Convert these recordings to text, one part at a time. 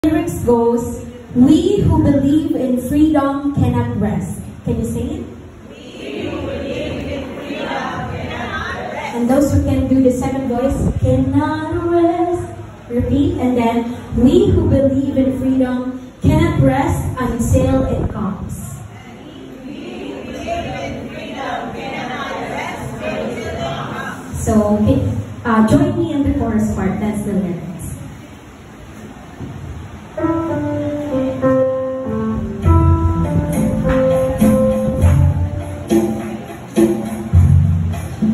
Lyrics goes, we who believe in freedom cannot rest. Can you sing it? We who believe in freedom cannot rest. And those who can do the second voice, cannot rest. Repeat, and then, we who believe in freedom cannot rest until it comes. We who believe in freedom cannot rest until it comes. So, join me in the chorus part. That's the lyrics.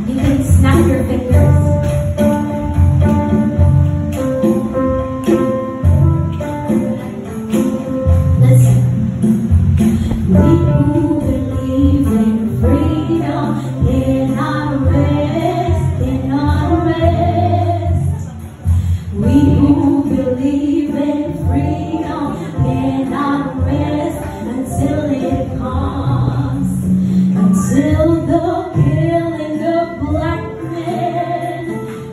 You can snap your fingers. Listen. We who believe in freedom cannot rest, cannot rest. We who believe in freedom cannot rest until it comes, until the killing of black men,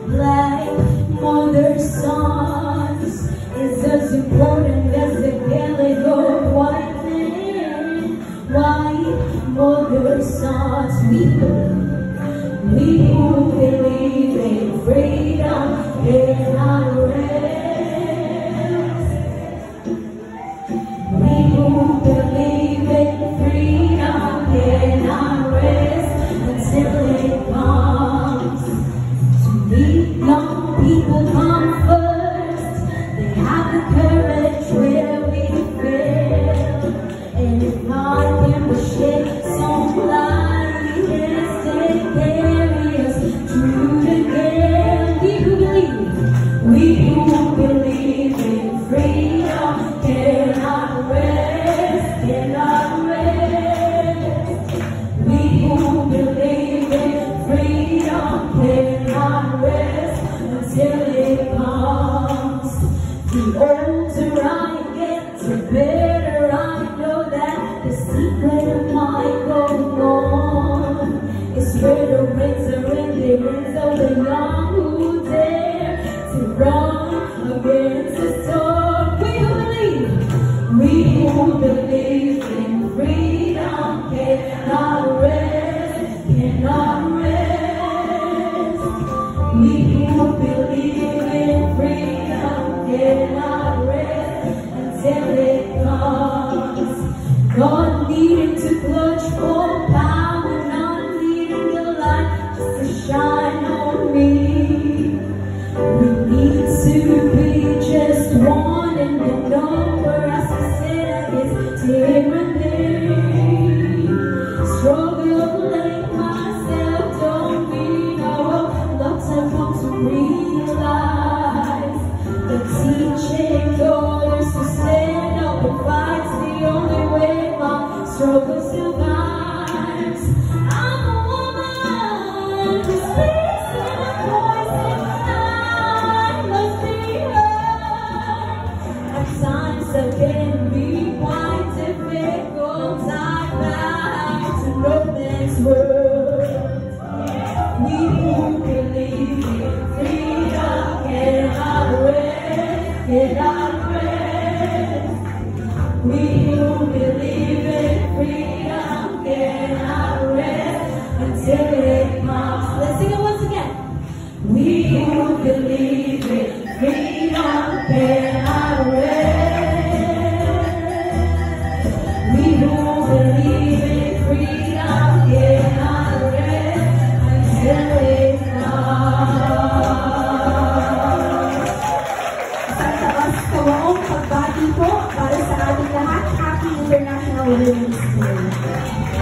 black mothers' sons is as important as the killing of white men, white mothers' sons. We who believe in freedom cannot rest. We who believe in freedom cannot rest until it comes. To me, young people come first. They have the courage where we fail. And if God can shed some light, He can still carry us through the gale. We who believe in freedom cannot rest, cannot rest. We who believe in freedom cannot rest until it comes. The older I get, the better I know that the secret of my going on is where the winds are in the winds of the young who dare to run against the storm. We who believe in freedom cannot rest, cannot rest. We who believe in freedom cannot rest until it comes. God needed to clutch for power, not needing the light just to shine on me. We need to be just one and the number as I said is tyranny. Struggling myself don't mean I will not have come to realize that teaching others to stand up and fight's the only way my struggle survives. I'm a woman who speaks in a voice and I must be heard. At times I can be quite difficult. I back to no man's word. We who believe in freedom cannot rest, cannot rest. We who believe in freedom cannot rest until it comes. Let's sing it once again. We who believe in freedom cannot rest. We who believe in freedom cannot rest until it comes. Sa taas kawaong pagbati po para sa ating lahat. Happy International Women's Day.